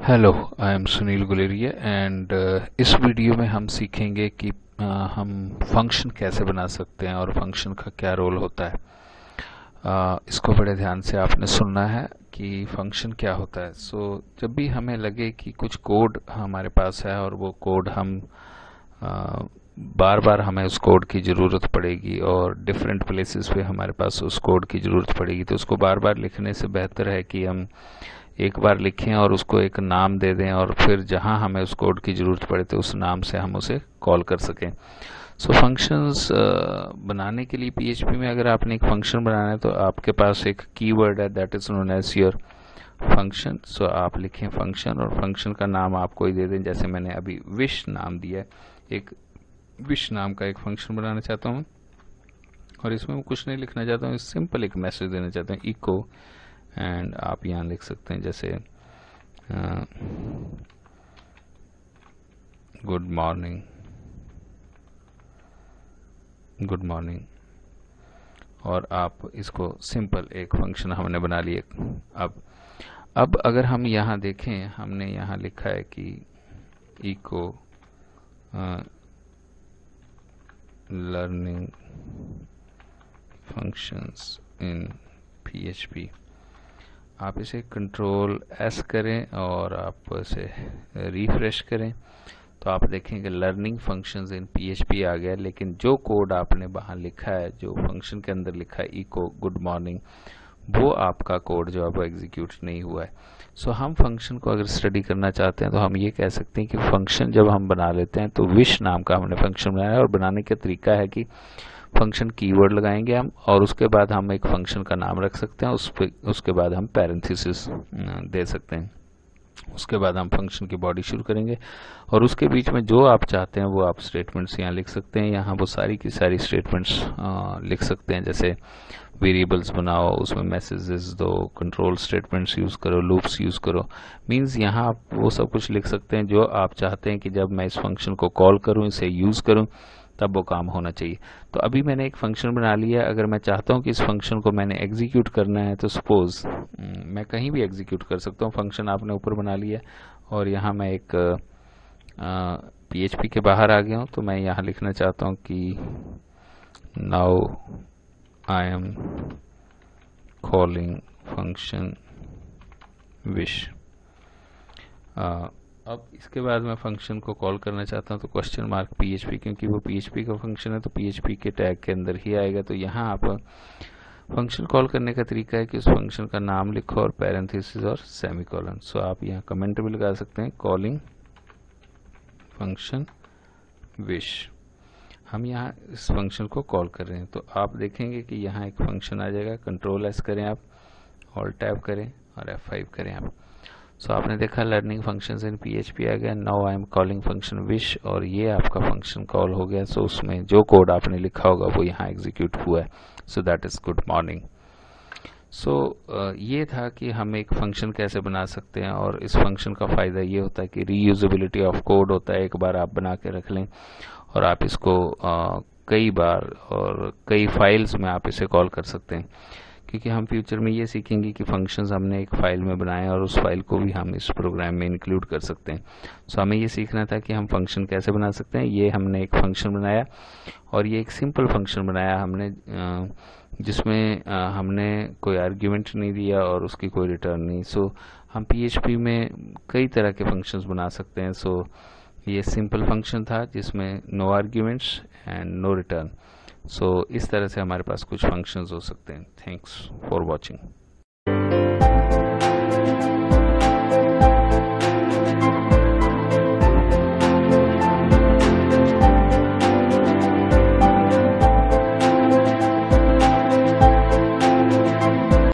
Hello, I am Sunil Guleria and इस video में हम सीखेंगे कि हम फंक्शन कैसे बना सकते हैं और फंक्शन का क्या रोल होता है। इसको बड़े ध्यान से आपने सुनना है कि फंक्शन क्या होता है। जब भी हमें लगे कि कुछ कोड हमारे पास है और वो कोड हम बार बार हमें उस कोड की ज़रूरत पड़ेगी और डिफरेंट प्लेसेस पे हमारे पास उस कोड की ज़रूरत पड़ेगी, तो उसको बार बार लिखने से बेहतर है कि हम एक बार लिखें और उसको एक नाम दे दें और फिर जहां हमें उस कोड की ज़रूरत पड़े तो उस नाम से हम उसे कॉल कर सकें। फंक्शंस बनाने के लिए पीएचपी में अगर आपने एक फंक्शन बनाना है तो आपके पास एक कीवर्ड है, that is known as your function. आप लिखें फंक्शन और फंक्शन का नाम आप कोई दे दें, जैसे मैंने अभी विश नाम दिया है। एक विश नाम का एक फंक्शन बनाना चाहता हूँ और इसमें मैं कुछ नहीं लिखना चाहता हूँ, सिंपल एक मैसेज देना चाहता हूँ, इको। एंड आप यहाँ लिख सकते हैं जैसे गुड मॉर्निंग, गुड मॉर्निंग। और आप इसको सिंपल एक फंक्शन हमने बना लिया। अब अगर हम यहाँ देखें, हमने यहाँ लिखा है कि echo learning functions in PHP. आप इसे कंट्रोल एस करें और आप इसे रिफ्रेश करें तो आप देखेंगे लर्निंग फंक्शंस इन पीएचपी आ गया, लेकिन जो कोड आपने वहाँ लिखा है, जो फंक्शन के अंदर लिखा है इको गुड मॉर्निंग, वो आपका कोड जो है वो एग्जीक्यूट नहीं हुआ है। हम फंक्शन को अगर स्टडी करना चाहते हैं तो हम ये कह सकते हैं कि फंक्शन जब हम बना लेते हैं तो विश नाम का हमने फंक्शन बनाया है और बनाने का तरीका है कि फंक्शन कीवर्ड लगाएंगे हम और उसके बाद हम एक फंक्शन का नाम रख सकते हैं, उसके बाद हम पैरेंथेसिस दे सकते हैं। उसके बाद हम फंक्शन की बॉडी शुरू करेंगे और उसके बीच में जो आप चाहते हैं वो आप स्टेटमेंट्स यहाँ लिख सकते हैं। यहाँ वो सारी की सारी स्टेटमेंट्स लिख सकते हैं, जैसे वेरिएबल्स बनाओ, उसमें मैसेजेस दो, कंट्रोल स्टेटमेंट्स यूज़ करो, लूप्स यूज़ करो। मींस यहाँ आप वो सब कुछ लिख सकते हैं जो आप चाहते हैं कि जब मैं इस फंक्शन को कॉल करूँ, इसे यूज़ करूँ, तब वो काम होना चाहिए। तो अभी मैंने एक फंक्शन बना लिया। अगर मैं चाहता हूँ कि इस फंक्शन को मैंने एग्जीक्यूट करना है तो सपोज मैं कहीं भी एग्जीक्यूट कर सकता हूँ। फंक्शन आपने ऊपर बना लिया और यहाँ मैं एक पीएचपी के बाहर आ गया हूँ, तो मैं यहाँ लिखना चाहता हूँ कि now I am calling function wish. अब इसके बाद मैं फंक्शन को कॉल करना चाहता हूँ तो क्वेश्चन मार्क पीएचपी, क्योंकि वो पीएचपी का फंक्शन है तो पीएचपी के टैग के अंदर ही आएगा। तो यहाँ आप फंक्शन कॉल करने का तरीका है कि उस फंक्शन का नाम लिखो और पैरेंथेसिस और सेमीकोलन। आप यहाँ कमेंट भी लगा सकते हैं, कॉलिंग फंक्शन विश। हम यहाँ इस फंक्शन को कॉल कर रहे हैं तो आप देखेंगे कि यहाँ एक फंक्शन आ जाएगा। कंट्रोल एस करें आप, ऑल्ट टैब करें और F5 करें आप। आपने देखा लर्निंग फंक्शंस इन पीएचपी आ गया। Now I am calling function wish और ये आपका फंक्शन कॉल हो गया। उसमें जो कोड आपने लिखा होगा वो यहाँ एग्जीक्यूट हुआ है। That is good morning. ये था कि हम एक फंक्शन कैसे बना सकते हैं और इस फंक्शन का फ़ायदा ये होता है कि रीयूजेबिलिटी ऑफ कोड होता है। एक बार आप बना के रख लें और आप इसको कई बार और कई फाइल्स में आप इसे कॉल कर सकते हैं, क्योंकि हम फ्यूचर में ये सीखेंगे कि फंक्शंस हमने एक फाइल में बनाए और उस फाइल को भी हम इस प्रोग्राम में इंक्लूड कर सकते हैं। हमें ये सीखना था कि हम फंक्शन कैसे बना सकते हैं। ये हमने एक फंक्शन बनाया और ये एक सिंपल फंक्शन बनाया हमने, जिसमें हमने कोई आर्ग्यूमेंट नहीं दिया और उसकी कोई रिटर्न नहीं। हम पीएचपी में कई तरह के फंक्शंस बना सकते हैं। ये सिंपल फंक्शन था जिसमें no arguments and no return. इस तरह से हमारे पास कुछ फंक्शंस हो सकते हैं। Thanks for watching.